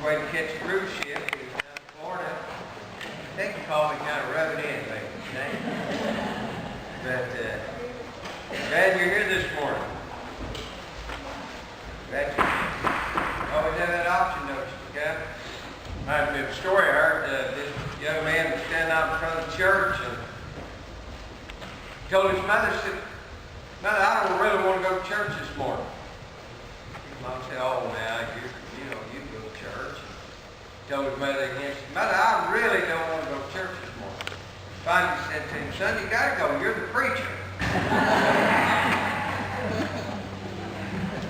Way to catch a cruise ship in Florida. They can call me kind of rub it in, maybe. But glad you're here this morning. Glad you always have that option, don't you, okay? Reminds me of a story I heard. This young man was standing out in front of the church and told his mother, said, "Mother, I don't really want to go to church this morning." His mom said, "Oh, now you go to church." Told his mother again, "Mother, I really don't want to go to church this morning." Finally said to him, "Son, you got to go. You're the preacher."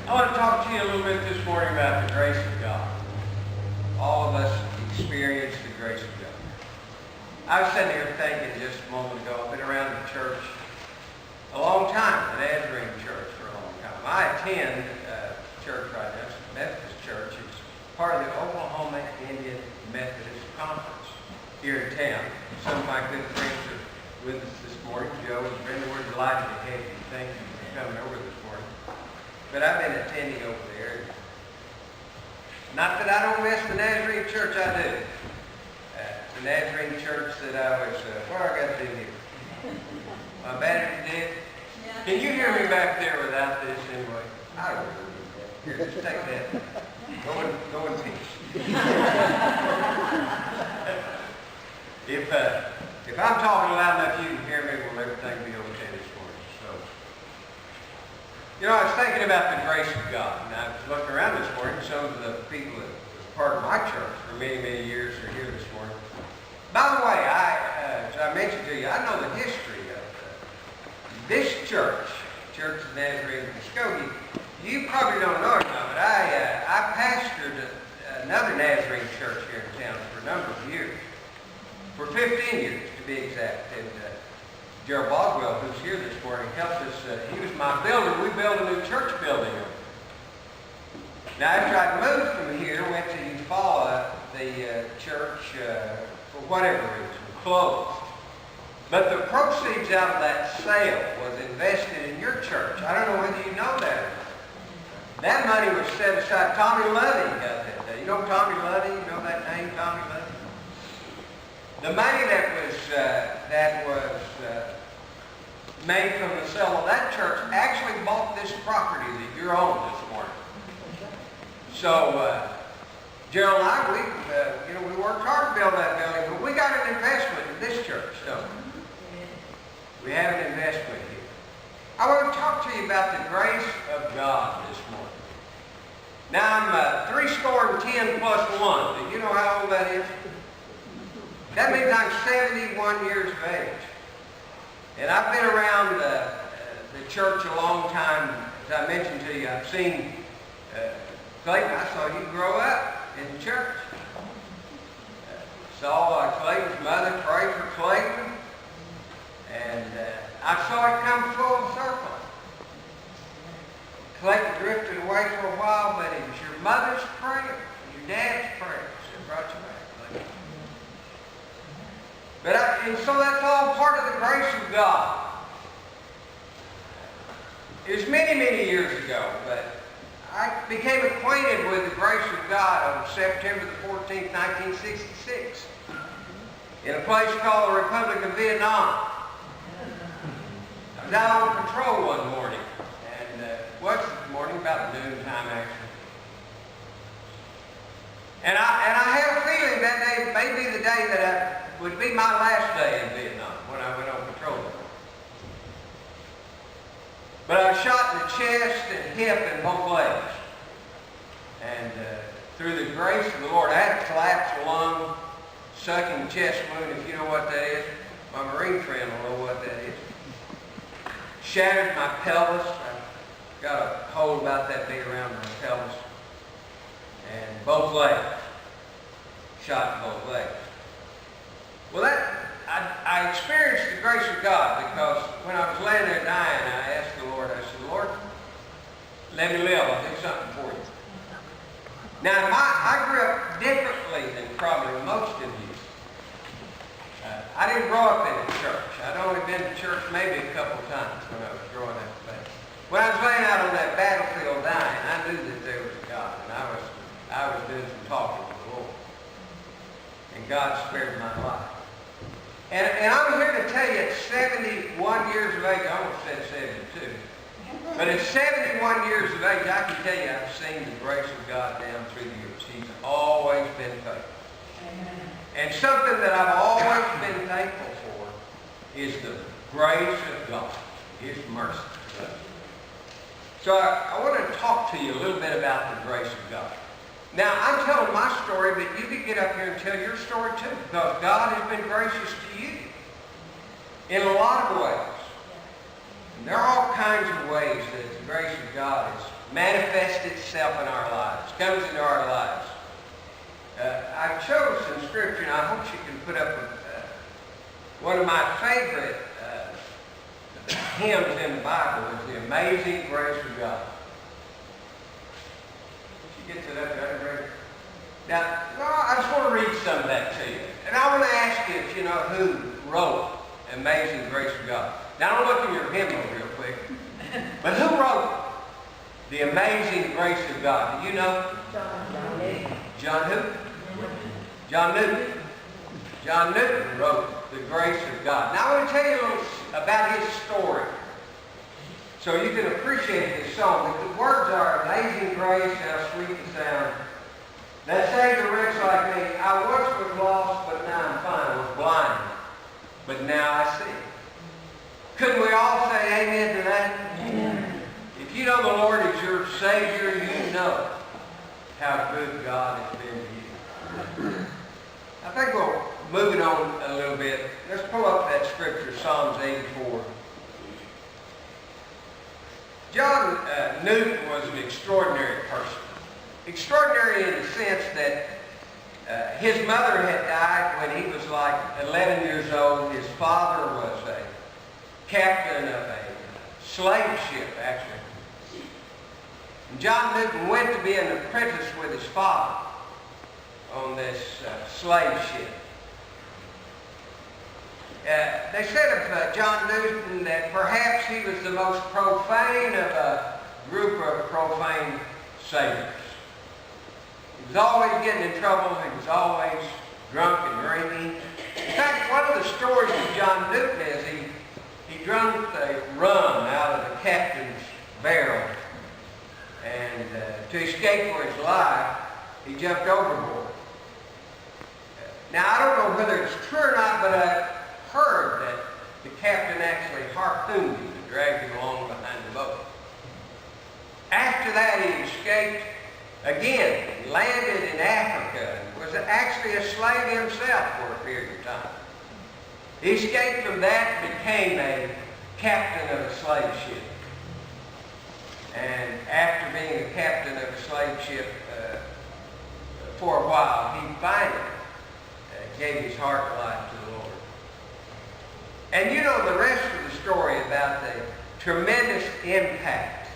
I want to talk to you a little bit this morning about the grace of God. All of us experience the grace of God. I was sitting here thinking just a moment ago, I've been around the church a long time, the Nazarene church for a long time. I attend church right now, it's a Methodist church. It's part of the Oklahoma Indian Methodist Conference here in town. Some of my good friends are with us this morning. Joe and Brenda, we're delighted to have you. Thank you for coming over this morning. But I've been attending over there. Not that I don't miss the Nazarene church, I do. The Nazarene church that I was, what do I got to do here? My battery dead? Yeah. Can you hear me back there without this anyway? I don't really need that. Here, just take that. Go in peace. If I'm talking loud enough you can hear me, will everything be okay this morning? So, I was thinking about the grace of God, and I was looking around this morning. Some of the people that was part of my church for many, many years are here this morning. By the way, as I mentioned to you, I know the history of this church, Church of Nazarene in Muskogee. You probably don't know it now, but I pastored another Nazarene church here in town for a number of years. For 15 years, to be exact. And Gerald Boswell, who's here this morning, helped us. He was my builder. We built a new church building. Now, after I moved from here, went to Eufaula, the church, for whatever reason, closed. But the proceeds out of that sale was invested in your church. I don't know whether you know that. That money was set aside. Tommy Luddy got that day. You know Tommy Luddy? You know that name, Tommy Luddy? The money that was made from the sale of that church actually bought this property that you're on this morning. So Gerald and I, we worked hard to build that building, but we got an investment in this church, don't we? We have an investment here. I want to talk to you about the grace of God this morning. Now I'm 70 plus 1. Do you know how old that is? That means I'm 71 years of age. And I've been around the church a long time. As I mentioned to you, I've seen Clayton. I saw you grow up in the church. Saw Clayton's mother pray for Clayton. And I saw it come full circle. Clayton drifted away for a while, but it was your mother's prayer, your dad's prayers that brought you back. And so that's all part of the grace of God. It was many, many years ago, but I became acquainted with the grace of God on September the 14th, 1966, in a place called the Republic of Vietnam. I was out on patrol one morning, and about noontime actually. And I had a feeling that day may be the day that would be my last day in Vietnam when I went on patrol. But I was shot in the chest and hip and both legs. And through the grace of the Lord, I had a collapsed lung, sucking chest wound, if you know what that is. My Marine friend will know what that is. Shattered my pelvis. I've got a hole about that big around my pelvis. And both legs. Shot in both legs. Well, I experienced the grace of God because when I was laying there dying, I asked the Lord, I said, Lord, let me live. I'll do something for you. Now, I grew up differently than probably most of you. I didn't grow up in a church. I'd only been to church maybe a couple of times when I was growing up. But when I was laying out on that battlefield dying, I knew that there was a God, and I was doing some talking to him. and God spared my life. And I'm here to tell you at 71 years of age, I almost said 72, but at 71 years of age, I can tell you I've seen the grace of God down through the years. He's always been faithful. Amen. And something that I've always been thankful for is the grace of God, His mercy. So I want to talk to you a little bit about the grace of God. Now, I'm telling my story, but you can get up here and tell your story too, because God has been gracious to you in a lot of ways. And there are all kinds of ways that the grace of God has manifested itself in our lives, comes into our lives. I chose some scripture, and I hope you can put up one of my favorite hymns in the Bible is the Amazing Grace of God. Get to that better. Now, I just want to read some of that to you. And I want to ask you if you know who wrote Amazing Grace of God. Now, don't look in your hymnal real quick. But who wrote the Amazing Grace of God? Do you know? John Newton. John who? John Newton. John Newton wrote the Grace of God. Now, I want to tell you a little about his story, so you can appreciate this song. The words are, amazing grace, how sweet the sound, that saved a wretch like me. I once was lost, but now I'm fine. I was blind, but now I see. Couldn't we all say amen to that? Amen. If you know the Lord as your Savior, you know how good God has been to you. I think we'll move it on a little bit. Let's pull up that scripture, Psalms 84. John Newton was an extraordinary person. Extraordinary in the sense that his mother had died when he was like 11 years old. His father was a captain of a slave ship, actually. And John Newton went to be an apprentice with his father on this slave ship. They said of John Newton that perhaps he was the most profane of a group of profane sailors. He was always getting in trouble. He was always drunk and drinking. In fact, one of the stories of John Newton is he drank the rum out of the captain's barrel. And to escape for his life, he jumped overboard. Now, I don't know whether it's true or not, but I heard that the captain actually harpooned him and dragged him along behind the boat. After that, he escaped again, landed in Africa, and was actually a slave himself for a period of time. He escaped from that and became a captain of a slave ship. And after being a captain of a slave ship for a while, he finally gave his heart and life to the Lord. And you know the rest of the story about the tremendous impact.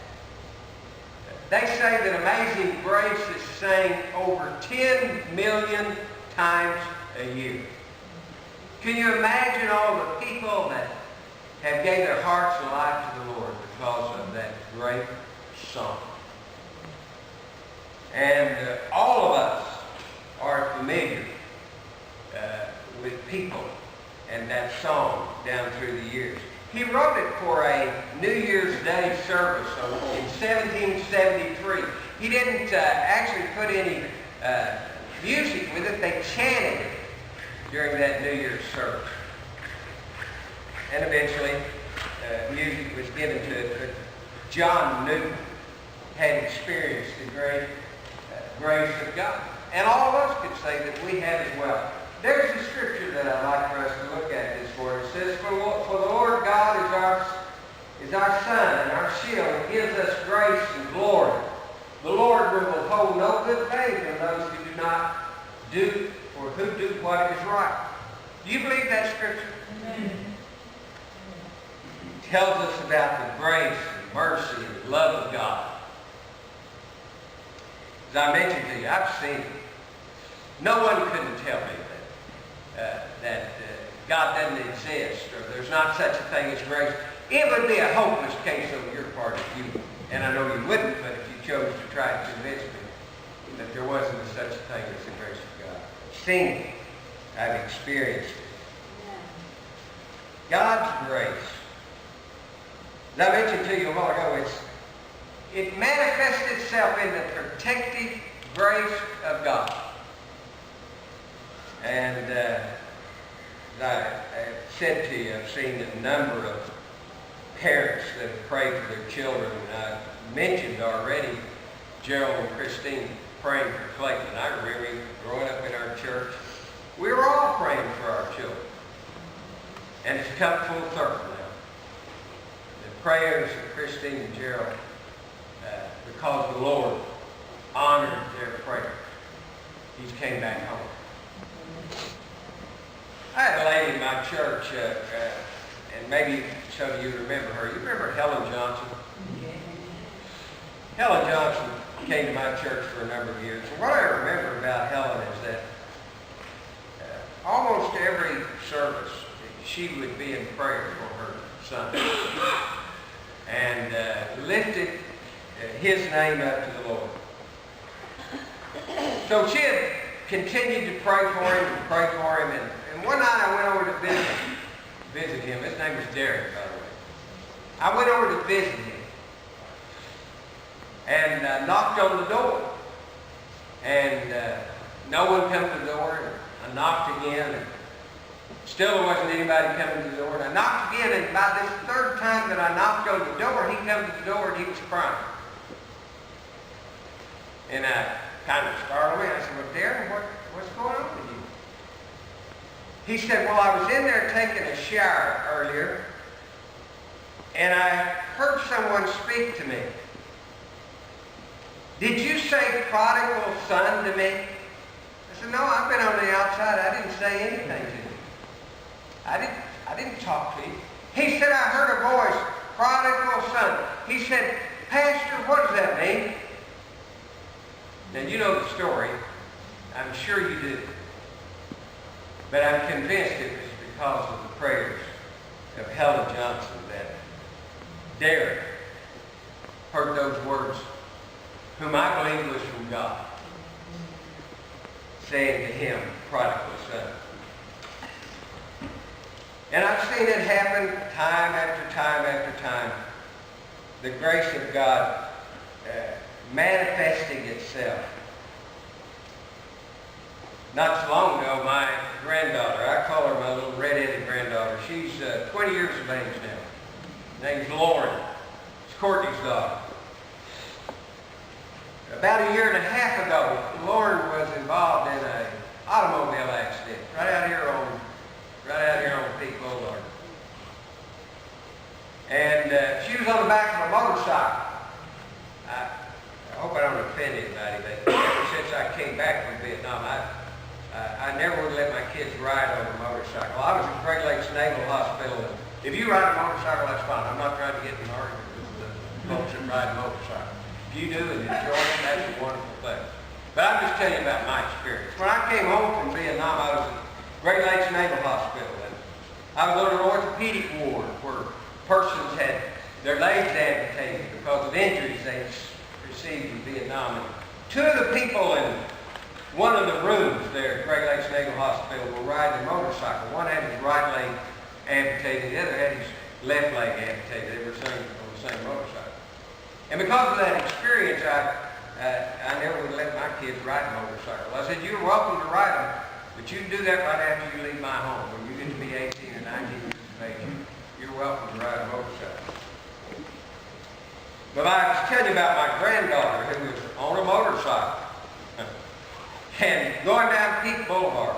They say that Amazing Grace is sang over 10 million times a year. Can you imagine all the people that have gave their hearts and life to the Lord because of that great song? And all of us are familiar with people and that song down through the years. He wrote it for a New Year's Day service in 1773. He didn't actually put any music with it. They chanted it during that New Year's service. And eventually, music was given to it. But John Newton had experienced the great grace of God. And all of us could say that we have as well. There's a scripture that I'd like for us to look at this morning. It says, For the Lord God is our sun and our shield, and gives us grace and glory. The Lord will withhold no good thing from those who do not do or who do what is right. Do you believe that scripture? Amen. It tells us about the grace and mercy and love of God. As I mentioned to you, I've seen it. No one couldn't tell me that God doesn't exist, or there's not such a thing as grace. It would be a hopeless case on your part if you, and I know you wouldn't, but if you chose to try to convince me that there wasn't such a thing as the grace of God. I've seen it. I've experienced it. God's grace. As I mentioned to you a while ago, it manifests itself in the protective grace of God. And as I said to you, I've seen a number of parents that have prayed for their children. And I mentioned already Gerald and Christine praying for Clayton. I remember growing up in our church, we were all praying for our children. And it's come full circle now. The prayers of Christine and Gerald, because the Lord honored their prayers, He came back home. I had a lady in my church, and maybe some of you remember her. You remember Helen Johnson? Helen Johnson came to my church for a number of years. And what I remember about Helen is that almost every service, she would be in prayer for her son and lifted his name up to the Lord. So she had continued to pray for him and pray for him. And one night I went over to visit him. His name was Derek, by the way. I went over to visit him and knocked on the door. And no one came to the door. And I knocked again. And still there wasn't anybody coming to the door. And I knocked again, and by this third time that I knocked on the door, he came to the door and he was crying. And I kind of startled me. I said, well, Darren, what's going on with you? He said, well, I was in there taking a shower earlier, and I heard someone speak to me. Did you say prodigal son to me? I said, no, I've been on the outside. I didn't say anything to you. I didn't talk to you. He said, I heard a voice, prodigal son. He said, Pastor, what does that mean? Now, you know the story. I'm sure you do. But I'm convinced it was because of the prayers of Helen Johnson that Derek heard those words, whom I believe was from God, saying to him, prodigal son. And I've seen it happen time after time after time. The grace of God manifesting itself. Not so long ago, my granddaughter, I call her my little red-headed granddaughter. She's 20 years of age now. Her name's Lauren. It's Courtney's daughter. About a year and a half ago, Lauren was involved in an automobile accident right out here on Peak Boulevard. And she was on the back of a motorcycle. I hope I don't offend anybody, but ever since I came back from Vietnam, I never would let my kids ride on a motorcycle. I was at Great Lakes Naval Hospital. If you ride a motorcycle, that's fine. I'm not trying to get in an argument with the folks that ride motorcycles. If you do and enjoy it, that's a wonderful thing. But I'm just telling you about my experience. When I came home from Vietnam, I was at Great Lakes Naval Hospital. And I was on an orthopedic ward where persons had their legs amputated because of injuries they received in Vietnam. And two of the people in one of the rooms there at Great Lakes Naval Hospital were riding a motorcycle. One had his right leg amputated, the other had his left leg amputated. They were on the same motorcycle. And because of that experience, I never would let my kids ride a motorcycle. I said, you're welcome to ride them, but you can do that right after you leave my home. When you get to be 18 or 19 years of age, you're welcome to ride a motorcycle. But I was telling you about my granddaughter who was on a motorcycle and going down Peak Boulevard.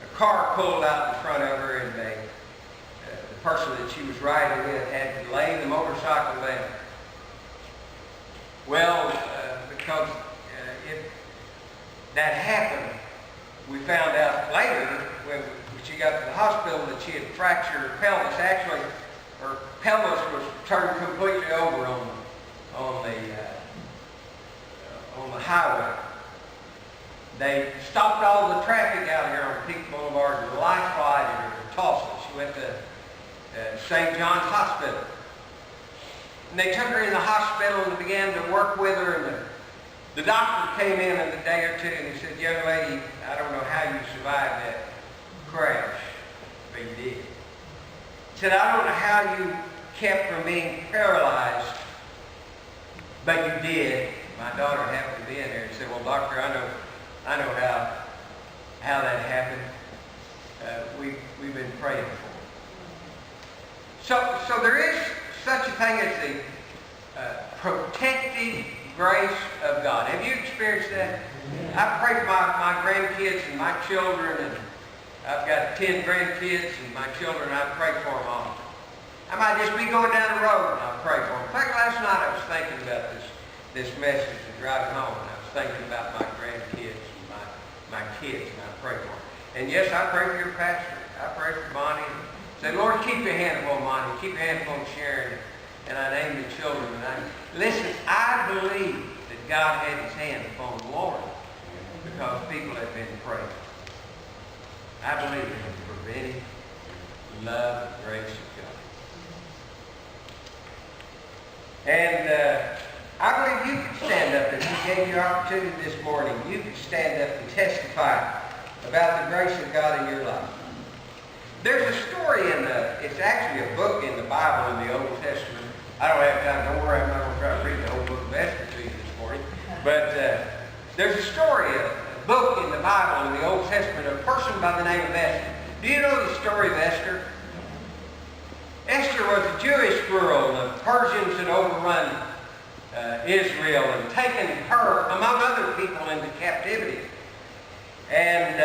A car pulled out in front of her, and the person that she was riding with had to lay the motorcycle down. Well, because that happened, we found out later when she got to the hospital that she had fractured her pelvis. Actually, her pelvis was turned completely over on the highway. They stopped all the traffic out here on Peak Boulevard and life-flighted her to Tulsa. She went to St. John's Hospital. And they took her in the hospital and began to work with her, and The doctor came in a day or two and he said, young lady, I don't know how you survived that crash, but you did. He said, I don't know how you kept from being paralyzed, but you did. My daughter happened to be in there and said, well, doctor, I know how that happened. We've been praying for it. So there is such a thing as the protective grace of God. Have you experienced that? I pray for my grandkids and my children, and I've got 10 grandkids and my children. I pray for them all. I might just be going down the road and I'll pray for them. In fact, last night I was thinking about this message and driving home, and I was thinking about my grandkids and my kids, and I pray for them. And yes, I pray for your pastor. I pray for Bonnie. Say, Lord, keep your hand upon Bonnie. Keep your hand upon Sharon. And I name the children. Listen, I believe that God had his hand upon the Lord because people have been praying. I believe in the preventive love and grace of God. And I believe you can stand up, if He gave you opportunity this morning, you can stand up and testify about the grace of God in your life. There's a story it's actually a book in the Bible in the Old Testament. I don't have time, don't worry, I'm not going to try to read the whole book of Esther to you this morning. But there's a story, a book in the Bible in the Old Testament of a person by the name of Esther. Do you know the story of Esther? Esther was a Jewish girl. The Persians had overrun Israel and taken her, among other people, into captivity. And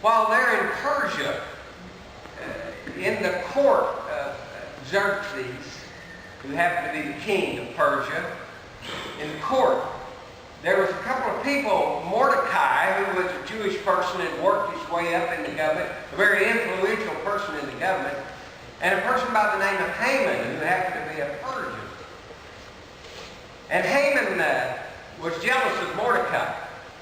while they're in Persia, in the court of Xerxes, who happened to be the king of Persia, in the court, there was a couple of people, Mordecai, who was a Jewish person and worked his way up in the government, a very influential person in the government, and a person by the name of Haman, who happened to be a Persian. And Haman was jealous of Mordecai,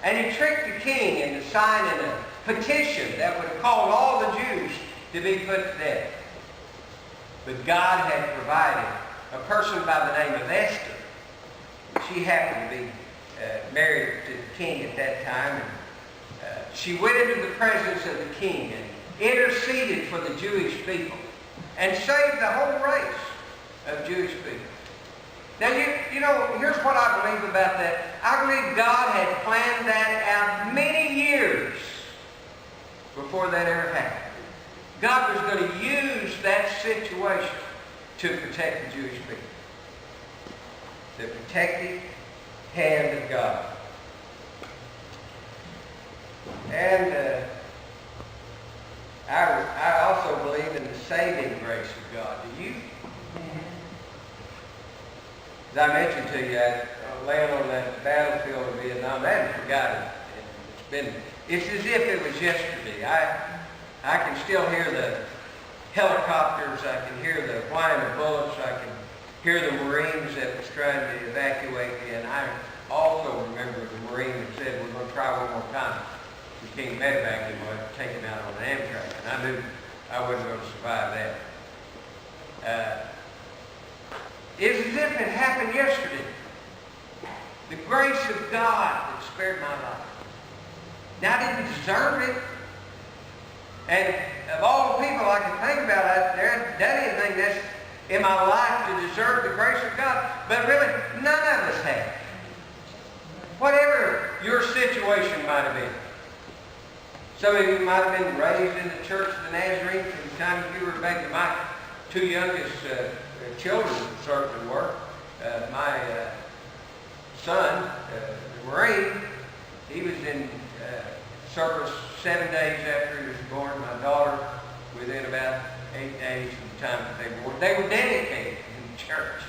and he tricked the king into signing a petition that would have called all the Jews to be put to death. But God had provided a person by the name of Esther. She happened to be married to the king at that time. And she went into the presence of the king and interceded for the Jewish people and saved the whole race of Jewish people. Now, you know, here's what I believe about that. I believe God had planned that out many years before that ever happened. God was going to use that situation to protect the Jewish people. The protective hand of God. And I also believe in the saving grace of God. Do you? As I mentioned to you, laying on that battlefield of Vietnam, I hadn't forgotten it. It's as if it was yesterday. I can still hear the helicopters. I can hear the flying of bullets. I can hear the Marines that was trying to evacuate me. And I also remember the Marine that said, we're going to try one more time. We can't medevac him, we'll take him out on an Amtrak. And I knew I wasn't going to survive that. It's as if it happened yesterday. The grace of God that spared my life. Now, I didn't deserve it. And of all the people I can think about, there hasn't done anything that's in my life to deserve the grace of God. But really, none of us have. Whatever your situation might have been. Some of you might have been raised in the Church of the Nazarene from the time you were back. My two youngest children certainly were. My son, the Marine, he was in service 7 days after he was born. My daughter, within about 8 days from the time that they were born. They were dedicated in the church.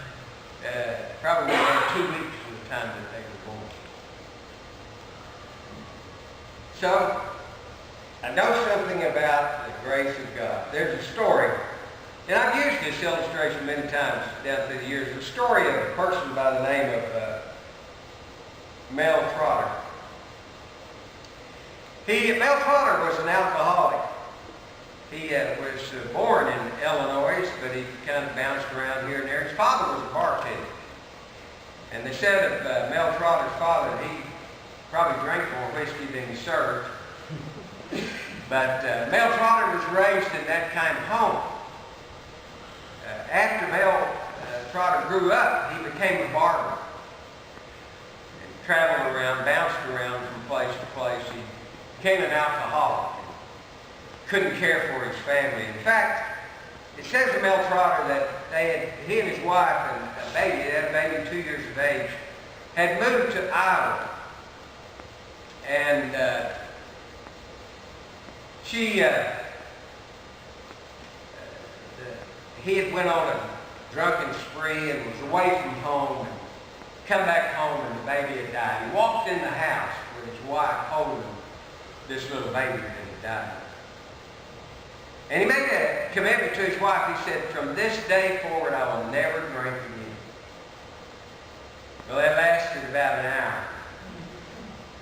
Probably about 2 weeks from the time that they were born. So, I know something about the grace of God. There's a story, and I've used this illustration many times down through the years. The story of a person by the name of Mel Trotter. Mel Trotter was an alcoholic. He was born in Illinois, but he kind of bounced around here and there. His father was a bartender. And they said of Mel Trotter's father, he probably drank more whiskey than he served. But Mel Trotter was raised in that kind of home. After Mel Trotter grew up, he became a barber. And traveled around, bounced around from place to place. He became an alcoholic. Couldn't care for his family. In fact, it says of Mel Trotter that he and his wife and a baby, they had a baby 2 years of age, had moved to Iowa. And he had went on a drunken spree and was away from home and come back home and the baby had died. He walked in the house with his wife holding this little baby that had died. And he made a commitment to his wife. He said, "From this day forward, I will never drink again." Well, that lasted about an hour.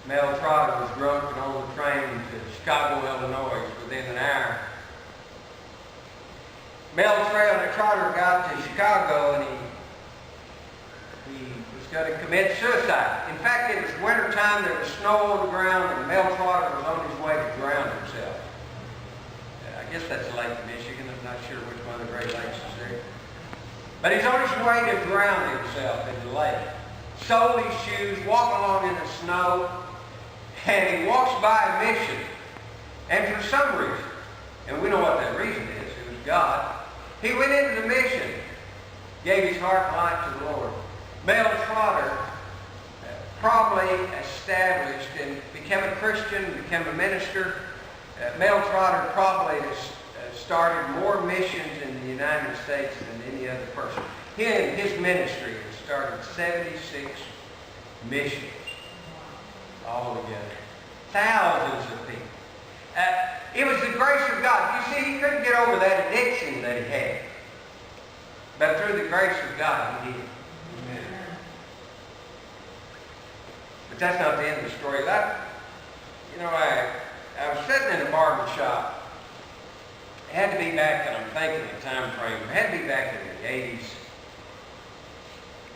Mel Trotter was drunk and on the train to Chicago, Illinois within an hour. Mel Trotter got to Chicago and he was going to commit suicide. In fact, it was winter time, there was snow on the ground, and Mel Trotter was on his way to drown himself. I guess that's Lake Michigan. I'm not sure which one of the Great Lakes is there. But he's on his way to drown himself in the lake. Sold his shoes, walking along in the snow, and he walks by a mission. And for some reason, and we know what that reason is, it was God, he went into the mission, gave his heart and life to the Lord. Mel Trotter probably established and became a Christian, became a minister. Mel Trotter probably started more missions in the United States than any other person. He and his ministry has started 76 missions altogether. Thousands of people. It was the grace of God. You see, he couldn't get over that addiction that he had. But through the grace of God, he did. Amen. But that's not the end of the story. I was sitting in a barber shop. It had to be back, and I'm thinking the time frame, it had to be back in the 80s.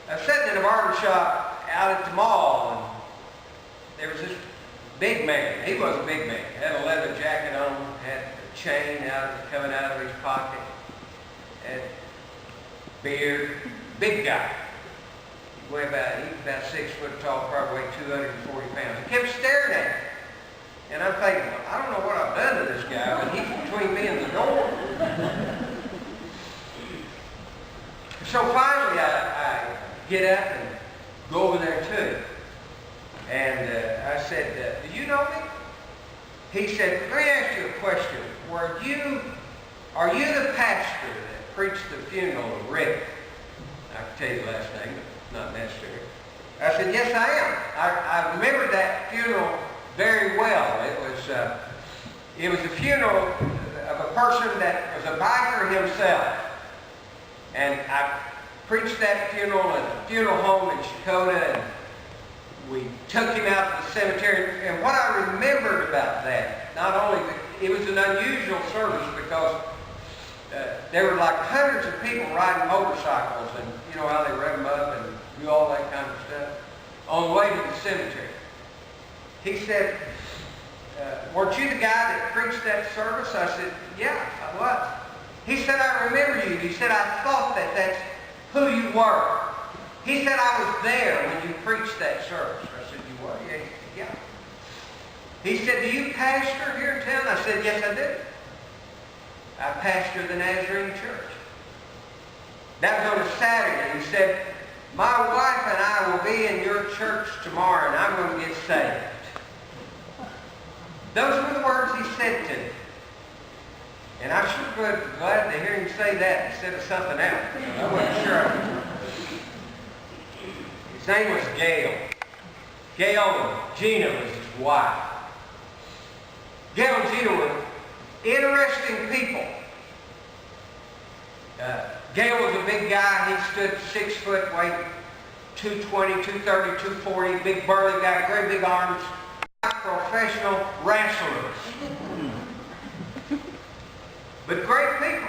I was sitting in a barber shop out at the mall, and there was this big man. He was a big man. Had a leather jacket on, had a chain coming out of his pocket, had beard, big guy. He was about 6 foot tall, probably weighed 240 pounds. He kept staring at me. And I'm thinking, well, I don't know what I've done to this guy, but he's between me and the door. So finally, I get up and go over there to him. And I said, "Do you know me?" He said, "Let me ask you a question. Are you the pastor that preached the funeral of Rick?" I can tell you the last name, but not necessary. I said, "Yes, I am. I remember that funeral very well. It was a funeral of a person that was a biker himself. And I preached that funeral at a funeral home in Chakota, and we took him out to the cemetery. And what I remembered about that, not only it was an unusual service because there were like hundreds of people riding motorcycles, and you know how they rev them up and do all that kind of stuff, on the way to the cemetery. He said, "Weren't you the guy that preached that service?" I said, "Yeah, I was." He said, "I remember you." He said, "I thought that's who you were." He said, "I was there when you preached that service." I said, "You were?" Yeah. He said, "Do you pastor here in town?" I said, "Yes, I do. I pastor the Nazarene Church." That was on a Saturday. He said, "My wife and I will be in your church tomorrow, and I'm going to get saved." Those were the words he said to me. And I sure would be glad to hear him say that instead of something else. I wasn't sure. His name was Gail. Gail and Gina was his wife. Gail and Gina were interesting people. Gail was a big guy. He stood 6 foot, weighed 220, 230, 240, big burly guy, great big arms. Professional wrestlers. But great people.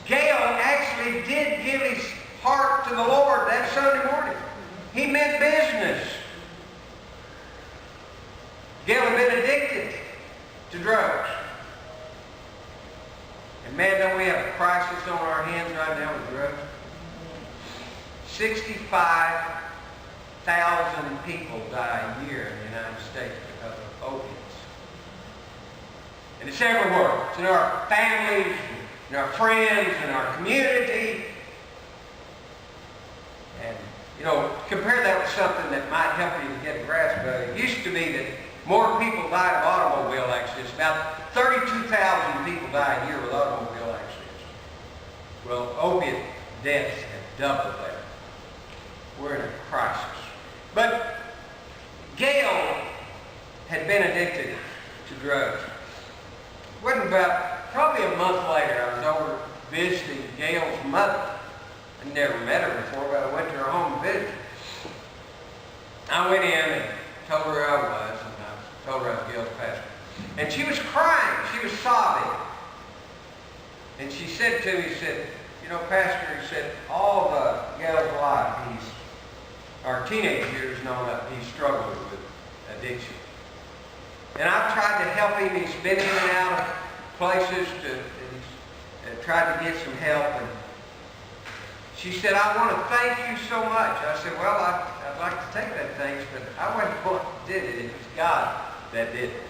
Gail actually did give his heart to the Lord that Sunday morning. He meant business. Gail had been addicted to drugs. And man, don't we have a crisis on our hands right now with drugs? 65,000 people die a year in the United States because of opiates. And it's everywhere. It's in our families, in our friends, in our community. And, you know, compare that with something that might help you to get a grasp of it. It used to be that more people died of automobile accidents. About 32,000 people die a year with automobile accidents. Well, opiate deaths have doubled that. We're in a crisis. But Gail had been addicted to drugs. It wasn't about, probably a month later, I was over visiting Gail's mother. I'd never met her before, but I went to her home and visited. I went in and told her who I was, and I told her I was Gail's pastor. And she was crying. She was sobbing. And she said to me, she said, you know, Pastor, he said, all of Gail's life, our teenage years and all that, he struggled with addiction. And I've tried to help him. He's been in and out of places and he's tried to get some help. And she said, I want to thank you so much. I said, well, I'd like to take that thanks, but I wasn't the one that did it. It was God that did it.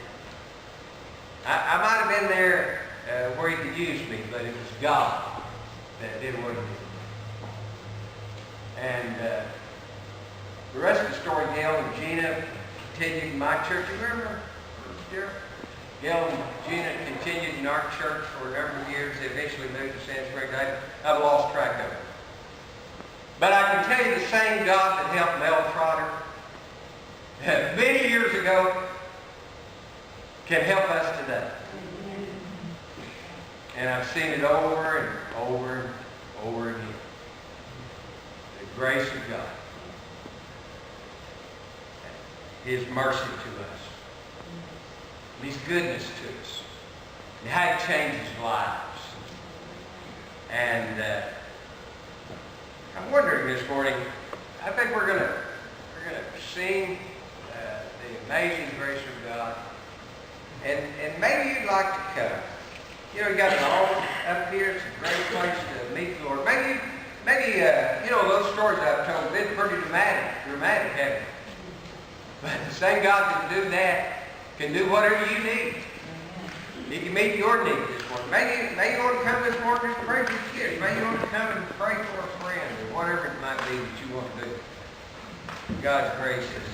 I might have been there where he could use me, but it was God that did what he did. And the rest of the story, Gail and Gina continued in my church. You remember, dear? Gail and Gina continued in our church for a number of years. They eventually moved to Sand Springs. I've lost track of it. But I can tell you the same God that helped Mel Trotter many years ago can help us today. And I've seen it over and over and over again. The grace of God. His mercy to us. His goodness to us. And how He changes lives. And I'm wondering this morning, I think we're gonna sing the amazing grace of God. And maybe you'd like to come. You know, you got an altar up here. It's a great place to meet the Lord. Maybe you know, those stories I've told have been pretty dramatic, haven't they? But the same God that can do that can do whatever you need. He can meet your need this morning. Maybe you want to come this morning and pray for your kids. Maybe you want to come and pray for a friend or whatever it might be that you want to do. God's grace is